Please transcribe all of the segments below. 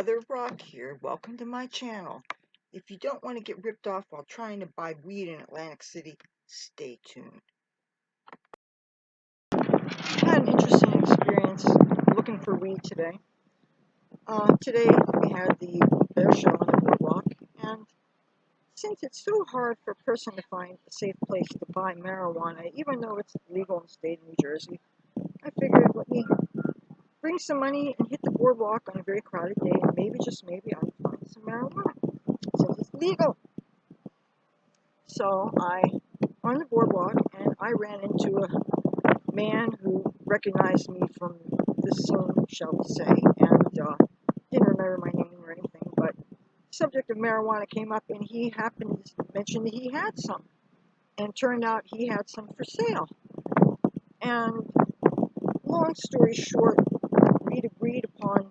Rokk here. Welcome to my channel. If you don't want to get ripped off while trying to buy weed in Atlantic City, stay tuned. I had an interesting experience looking for weed today. Today we had the bear show on the Boardwalk, and since it's so hard for a person to find a safe place to buy marijuana, even though it's legal in the state of New Jersey, I figured let me bring some money and hit the Boardwalk on a very crowded day, and maybe, just maybe, I'll find some marijuana since it's legal. So I, on the Boardwalk, and I ran into a man who recognized me from the scene, shall we say, and didn't remember my name or anything, but the subject of marijuana came up, and he happened to mention that he had some, and turned out he had some for sale. And long story short, we'd agreed upon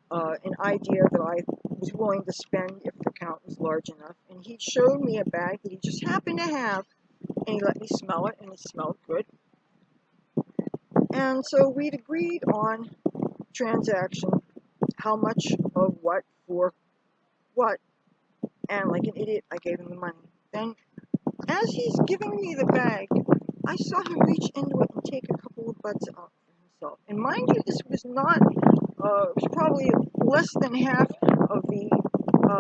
an idea that I was willing to spend if the count was large enough, and he showed me a bag that he just happened to have, and he let me smell it, and it smelled good. And so we'd agreed on transaction, how much of what for what, and like an idiot, I gave him the money. Then, as he's giving me the bag, I saw him reach into it and take a couple of buds out for himself. And mind you, this was not, it was probably less than half of the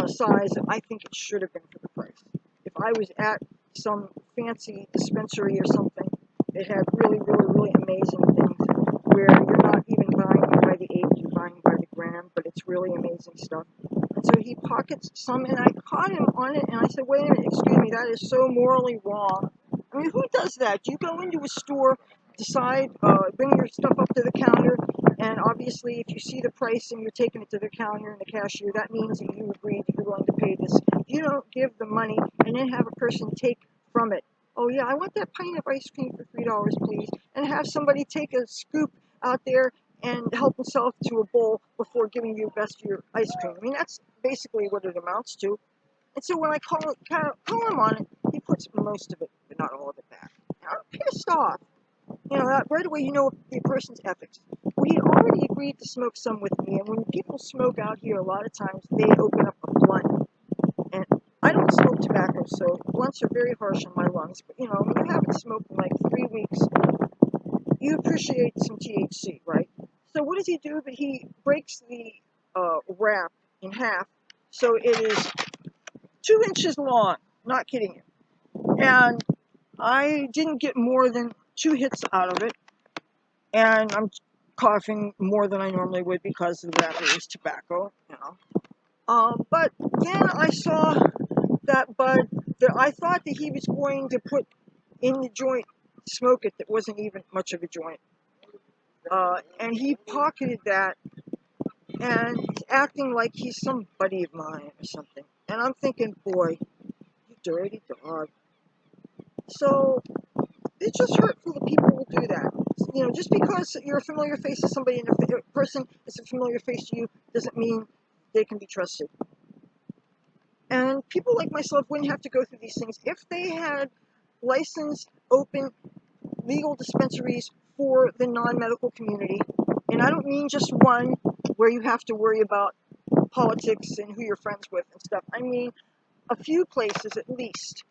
size that I think it should have been for the price. If I was at some fancy dispensary or something, it had really, really, really amazing things where you're not even buying by the eighth, you're buying by the gram, but it's really amazing stuff. And so he pockets some, and I caught him on it, and I said, wait a minute, excuse me, that is so morally wrong. I mean, who does that? You go into a store, decide, bring your stuff up to the counter, and obviously if you see the price and you're taking it to the counter and the cashier, that means that you agreed that you're willing to pay this. You don't give the money and then have a person take from it. Oh yeah, I want that pint of ice cream for $3, please, and have somebody take a scoop out there and help himself to a bowl before giving you the best of your ice cream. I mean, that's basically what it amounts to. And so when I call him on it, he puts most of it, but not all of it back. And I'm pissed off. You know, right away you know the person's ethics. Well, he already agreed to smoke some with me, and when people smoke out here, a lot of times they open up a blunt. And I don't smoke tobacco, so blunts are very harsh on my lungs. But, you know, when you haven't smoked in like 3 weeks, you appreciate some THC, right? So what does he do? But he breaks the wrap in half, so it is 2 inches long. Not kidding you. And I didn't get more than 2 hits out of it, and I'm coughing more than I normally would because of that it was tobacco, you know. But then I saw that bud that I thought that he was going to put in the joint, smoke it, that wasn't even much of a joint. And he pocketed that and acting like he's some buddy of mine or something. And I'm thinking, boy, you dirty dog. So it's just hurtful that people will do that. You know, just because you're a familiar face to somebody and a person is a familiar face to you doesn't mean they can be trusted. And people like myself wouldn't have to go through these things if they had licensed, open, legal dispensaries for the non-medical community. And I don't mean just one where you have to worry about politics and who you're friends with and stuff. I mean a few places at least.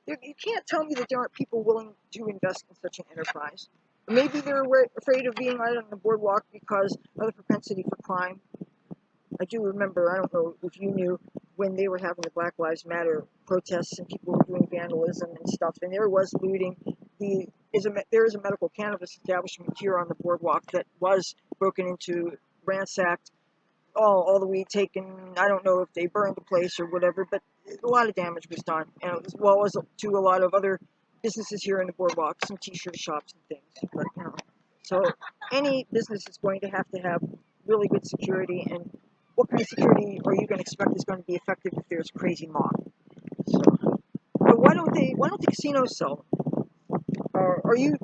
You can't tell me that there aren't people willing to invest in such an enterprise. Maybe they're afraid of being out on the Boardwalk because of the propensity for crime. I do remember, I don't know if you knew, when they were having the Black Lives Matter protests and people were doing vandalism and stuff, and there was looting. There is a medical cannabis establishment here on the Boardwalk that was broken into, ransacked, all the weed taken. I don't know if they burned the place or whatever, but a lot of damage was done, and as well as to a lot of other businesses here in the Boardwalk, some t-shirt shops and things. But, you know, so any business is going to have really good security, and what kind of security are you going to expect is going to be effective if there's a crazy mob? So, but why don't the casinos sell them? Are you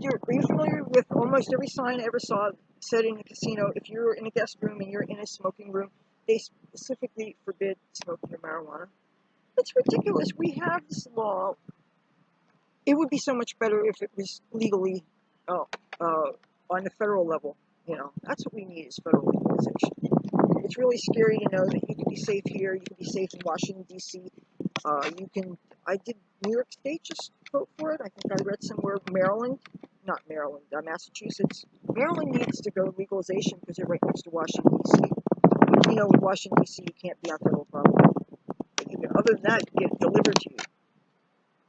familiar with almost every sign I ever saw said in a casino, if you're in a guest room and you're in a smoking room, they specifically forbid smoking of marijuana? It's ridiculous. We have this law. It would be so much better if it was legally on the federal level. You know, that's what we need, is federal legalization. It's really scary to know that you can be safe here, you can be safe in Washington, D.C. I did New York State just vote for it. I think I read somewhere Massachusetts. Maryland needs to go legalization because they're right next to Washington, D.C. You know, with Washington, D.C., you can't be on federal property. Other than that, you get it delivered to you.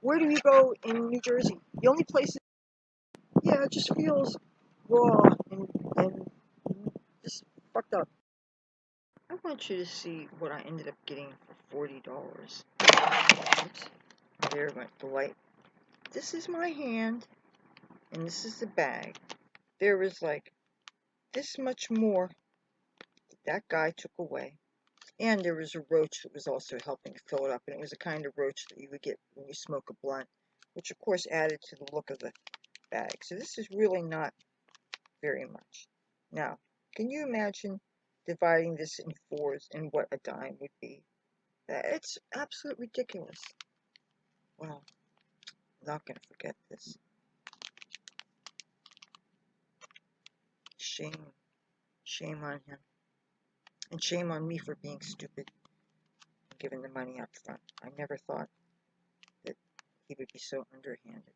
Where do you go in New Jersey? The only place, it just feels raw and just fucked up. I want you to see what I ended up getting for $40. Oops. There went the light. This is my hand, and this is the bag. There was like this much more that guy took away. And there was a roach that was also helping to fill it up, and it was the kind of roach that you would get when you smoke a blunt, which of course added to the look of the bag. So this is really not very much. Now, can you imagine dividing this in fours and what a dime would be? It's absolutely ridiculous. Well, I'm not going to forget this. Shame. Shame on him. And shame on me for being stupid and giving the money up front. I never thought that he would be so underhanded.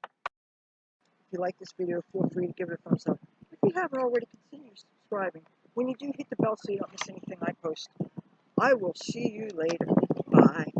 If you like this video, feel free to give it a thumbs up. If you haven't already, continue subscribing. When you do, hit the bell so you don't miss anything I post. I will see you later. Bye.